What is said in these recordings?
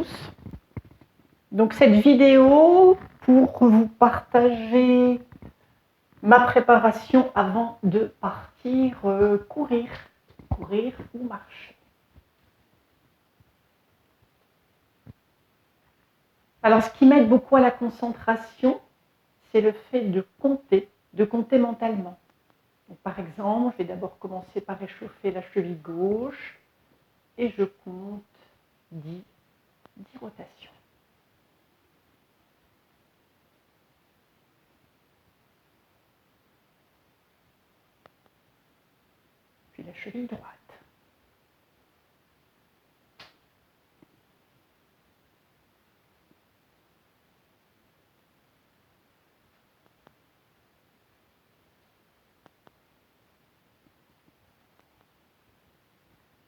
tous. Donc cette vidéo pour vous partager ma préparation avant de partir courir ou marcher. Alors ce qui m'aide beaucoup à la concentration, c'est le fait de compter mentalement. Donc, par exemple, je vais d'abord commencer par réchauffer la cheville gauche et je compte 10 rotations. Puis la cheville droite.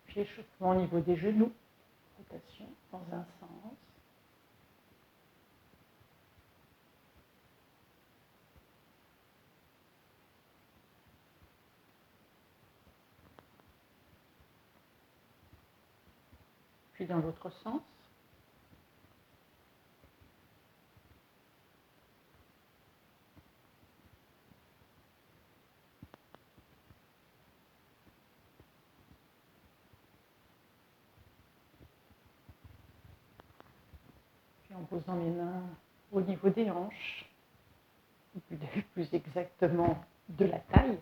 Puis échauffement au niveau des genoux. Rotation dans un sens. Puis dans l'autre sens. Puis en posant mes mains au niveau des hanches, ou plus exactement de la taille,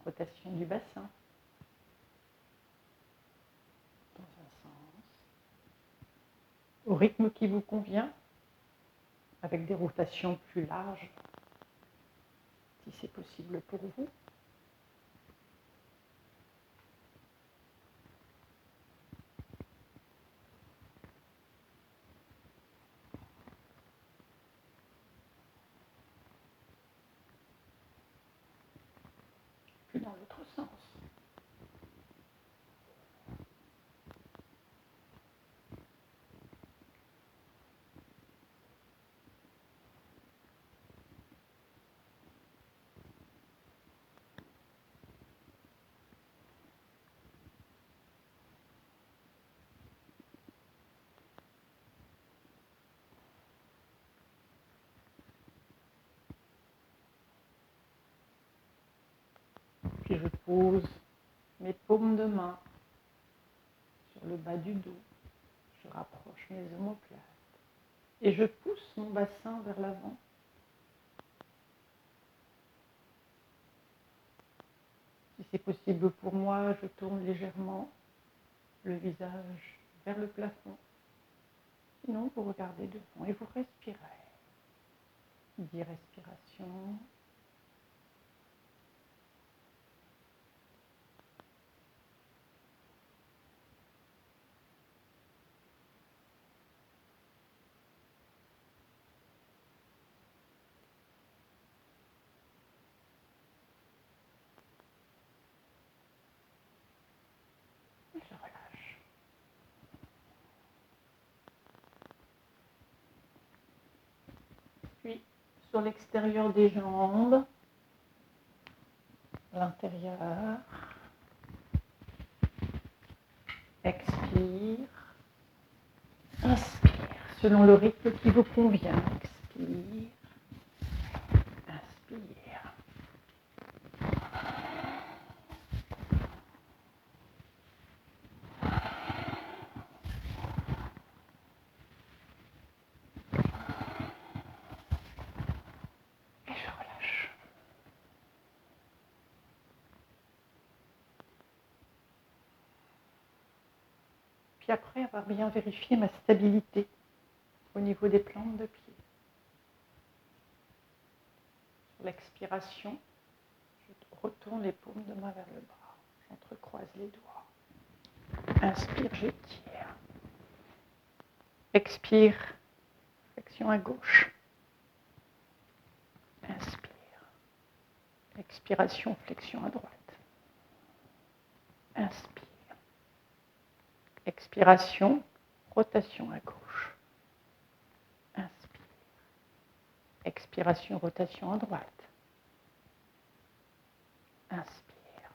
rotation du bassin. Dans un sens. Au rythme qui vous convient, avec des rotations plus larges, si c'est possible pour vous. Puis dans l'autre sens. Puis je pose mes paumes de main sur le bas du dos. Je rapproche mes omoplates. Et je pousse mon bassin vers l'avant. Si c'est possible pour moi, je tourne légèrement le visage vers le plafond. Sinon, vous regardez devant et vous respirez. 10 respirations. Et je relâche. Puis, sur l'extérieur des jambes, l'intérieur. Expire. Inspire, selon le rythme qui vous convient. Expire. Inspire. Et je relâche. Puis après avoir bien vérifié ma stabilité au niveau des plantes de pied. Sur l'expiration, je retourne les paumes de main vers le bas. J'entrecroise les doigts. Inspire, j'étire. Expire, flexion à gauche. Inspire. Expiration, flexion à droite. Inspire. Expiration, rotation à gauche. Inspire. Expiration, rotation à droite. Inspire.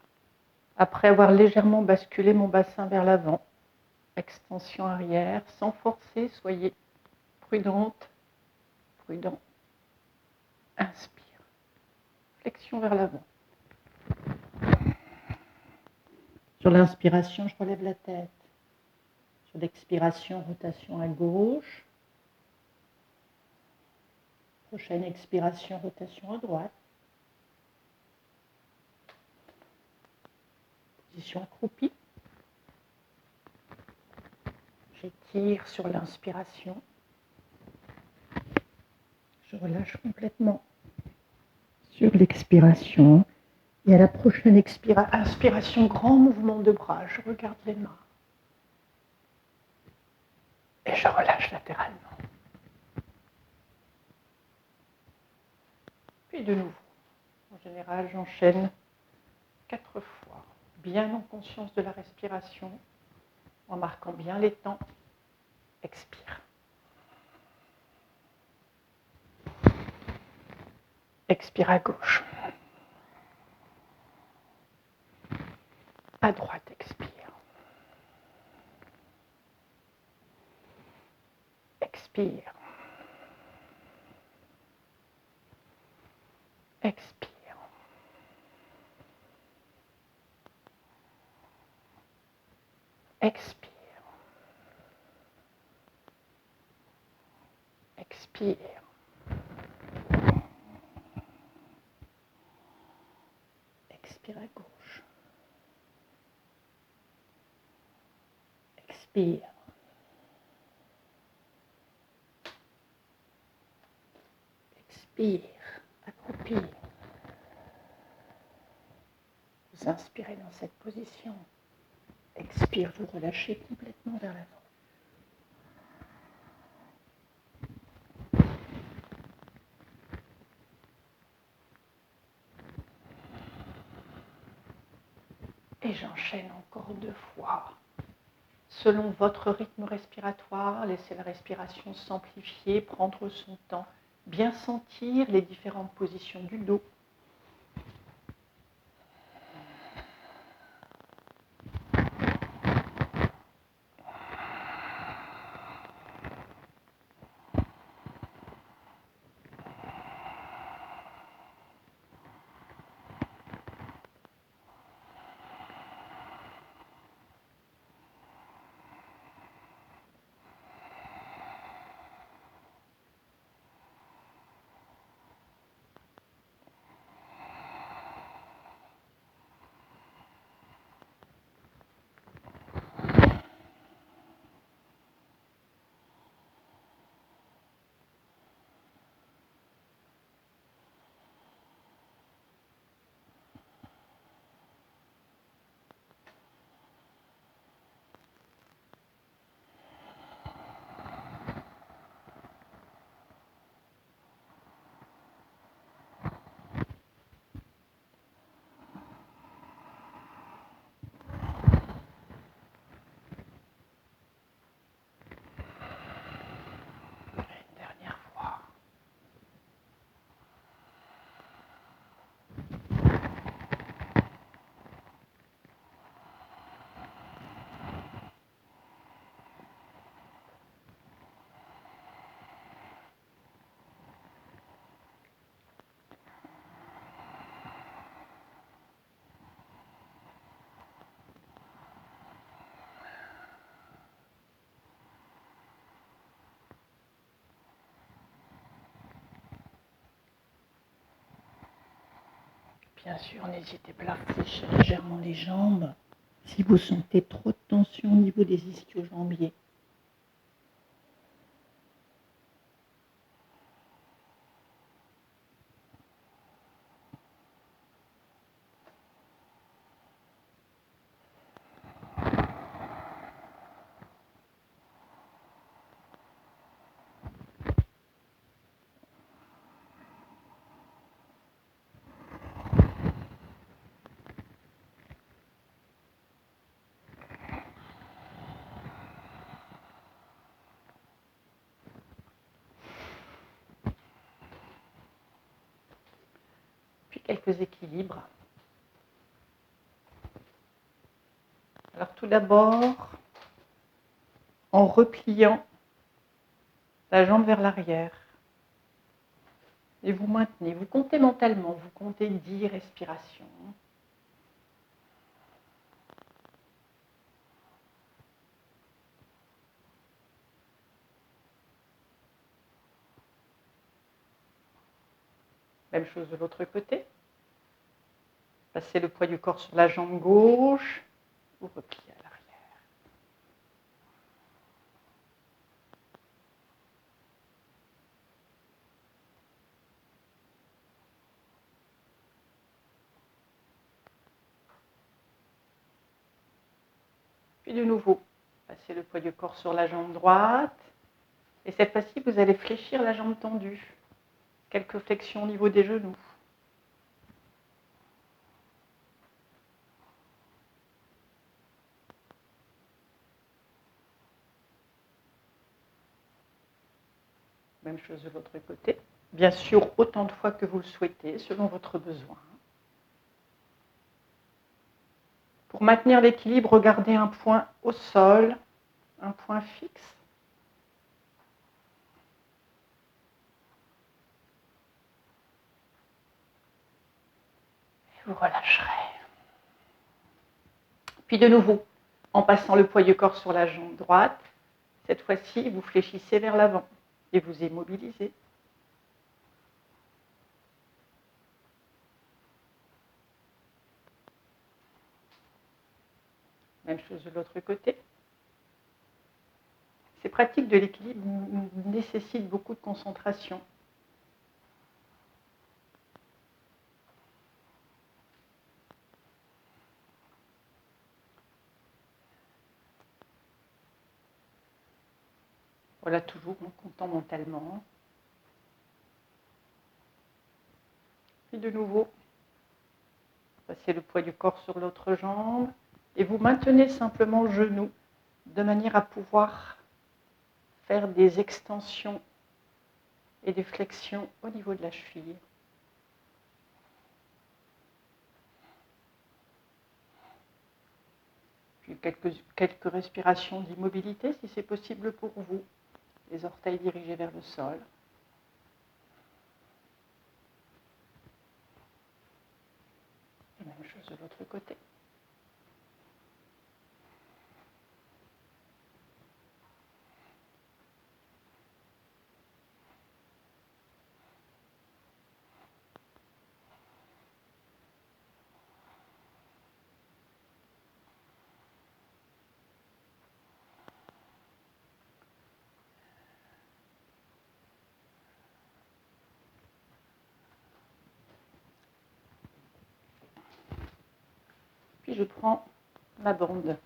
Après avoir légèrement basculé mon bassin vers l'avant, extension arrière, sans forcer, soyez prudente, prudent. Inspire, flexion vers l'avant. Sur l'inspiration, je relève la tête. Sur l'expiration, rotation à gauche. Prochaine expiration, rotation à droite. Position accroupie. J'étire sur l'inspiration. Je relâche complètement sur l'expiration. Et à la prochaine inspiration, grand mouvement de bras. Je regarde les mains. Et je relâche latéralement. Puis de nouveau. En général, j'enchaîne 4 fois. Bien en conscience de la respiration. En marquant bien les temps. Expire. Expire à gauche. À droite, expire. Expire. Expire. Expire. Expire. Expire à gauche. Expire. Expire. Accroupi. Vous inspirez dans cette position. Expire, vous relâchez complètement vers l'avant. Et j'enchaîne encore 2 fois. Selon votre rythme respiratoire, laissez la respiration s'amplifier, prendre son temps, bien sentir les différentes positions du dos. Bien sûr, n'hésitez pas à fléchir légèrement les jambes si vous sentez trop de tension au niveau des ischio-jambiers. Puis quelques équilibres. Alors tout d'abord, en repliant la jambe vers l'arrière. Et vous maintenez, vous comptez mentalement, vous comptez 10 respirations. Même chose de l'autre côté. Passez le poids du corps sur la jambe gauche, vous repliez à l'arrière. Puis de nouveau, passez le poids du corps sur la jambe droite. Et cette fois-ci, vous allez fléchir la jambe tendue. Quelques flexions au niveau des genoux. Même chose de l'autre côté. Bien sûr, autant de fois que vous le souhaitez, selon votre besoin. Pour maintenir l'équilibre, regardez un point au sol, un point fixe. Et vous relâcherez. Puis de nouveau, en passant le poids du corps sur la jambe droite, cette fois-ci, vous fléchissez vers l'avant et vous immobilisez. Même chose de l'autre côté. Ces pratiques de l'équilibre nécessitent beaucoup de concentration. Voilà, toujours en comptant mentalement. Puis de nouveau, passez le poids du corps sur l'autre jambe et vous maintenez simplement le genou de manière à pouvoir faire des extensions et des flexions au niveau de la cheville. Puis quelques respirations d'immobilité si c'est possible pour vous. Les orteils dirigés vers le sol. Et même chose de l'autre côté. Puis je prends ma bande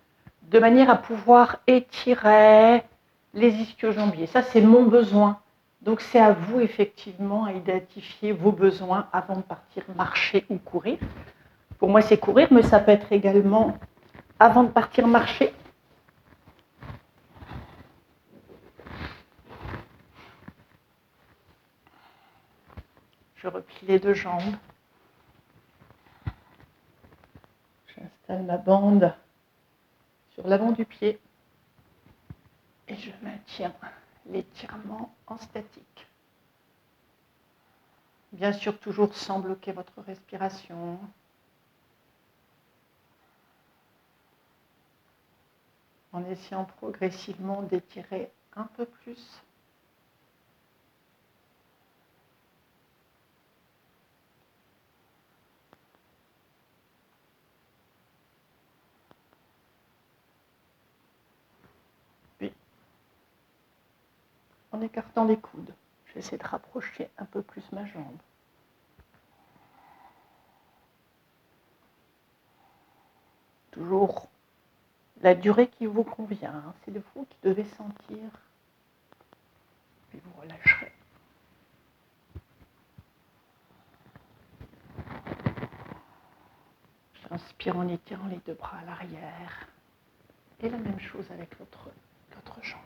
de manière à pouvoir étirer les ischio-jambiers. Ça, c'est mon besoin. Donc, c'est à vous, effectivement, à identifier vos besoins avant de partir marcher ou courir. Pour moi, c'est courir, mais ça peut être également avant de partir marcher. Je replie les deux jambes. J'installe ma bande sur l'avant du pied et je maintiens l'étirement en statique. Bien sûr, toujours sans bloquer votre respiration. En essayant progressivement d'étirer un peu plus. Puis, en écartant les coudes, j'essaie de rapprocher un peu plus ma jambe. Toujours la durée qui vous convient, c'est vous qui devez sentir. Puis vous relâcherez. J'inspire en étirant les deux bras à l'arrière. Et la même chose avec l'autre jambe.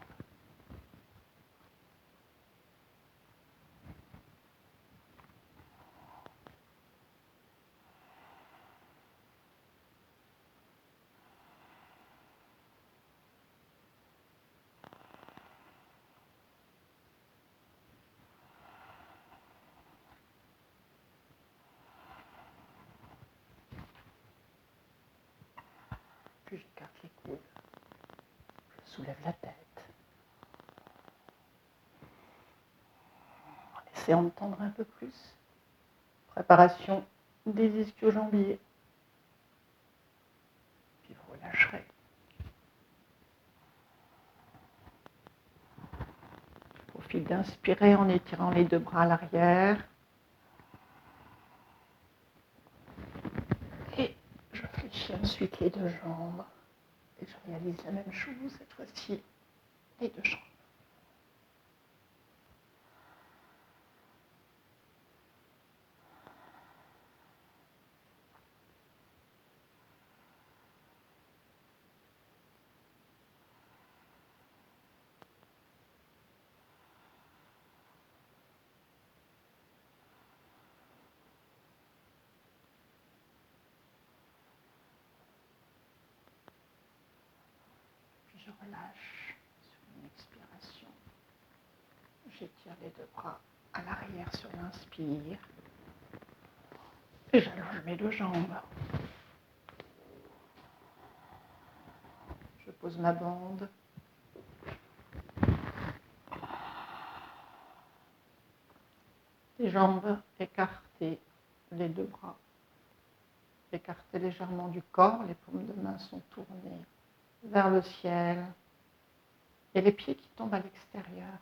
Puis j'écarte les coudes. Je soulève la tête. En essayant de tendre un peu plus. Préparation des ischio-jambiers. Puis vous relâcherez. Profite d'inspirer en étirant les deux bras à l'arrière. Et je fléchis ensuite les deux jambes. Et je réalise la même chose, cette fois-ci, les deux jambes. Puis je relâche sur une expiration. J'étire les deux bras à l'arrière sur l'inspire. Et j'allonge mes deux jambes. Je pose ma bande. Les jambes écartées, les deux bras écartés légèrement du corps. Les paumes de main sont tournées vers le ciel. Et les pieds qui tombent à l'extérieur.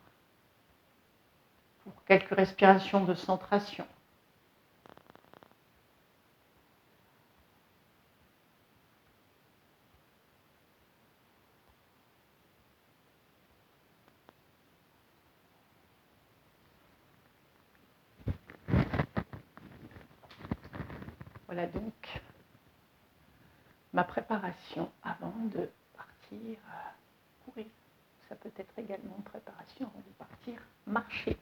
Pour quelques respirations de centration. Voilà donc ma préparation avant de partir courir. Ça peut être également une préparation avant de partir marcher.